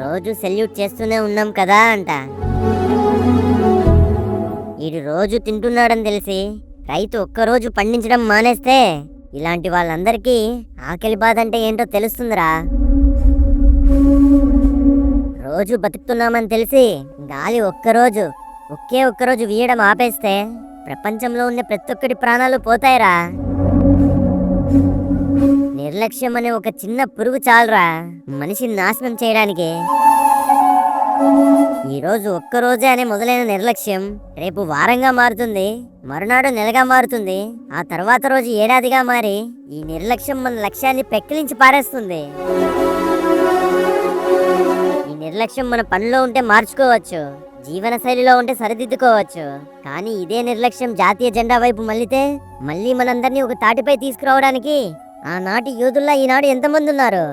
రోజు సెల్యూట్ చేస్తూనే ఉన్నాం కదా అంట. ఈడు రోజు తింటున్నాడని తెలిసి రైతు ఒక్కరోజు పండించడం మానేస్తే ఇలాంటి వాళ్ళందరికీ ఆకలి బాధ అంటే ఏంటో తెలుస్తుందిరా. రోజు బతుకుతున్నామని తెలిసి గాలి ఒకే ఒక్కరోజు వీయడం ఆపేస్తే ప్రపంచంలో ఉన్న ప్రతి ఒక్కటి ప్రాణాలు పోతాయిరా. నిర్లక్ష్యం అనే ఒక చిన్న పురుగు చాలురా మనిషిని నాశనం చేయడానికి. ఈరోజు ఒక్కరోజే అనే మొదలైన నిర్లక్ష్యం రేపు వారంగా మారుతుంది, మరునాడు నెలగా మారుతుంది, ఆ తర్వాత రోజు ఏడాదిగా మారి ఈ నిర్లక్ష్యం మన లక్ష్యాన్ని పెక్కిలించి పారేస్తుంది. ఈ నిర్లక్ష్యం మన పనిలో ఉంటే మార్చుకోవచ్చు, జీవన శైలిలో ఉంటే సరిదిద్దుకోవచ్చు. కానీ ఇదే నిర్లక్ష్యం జాతీయ జెండా వైపు మళ్ళితే మళ్ళీ మనందరినీ ఒక తాటిపై తీసుకురావడానికి ఆనాటి యోధుల్లా ఈనాడు ఎంతమంది ఉన్నారు.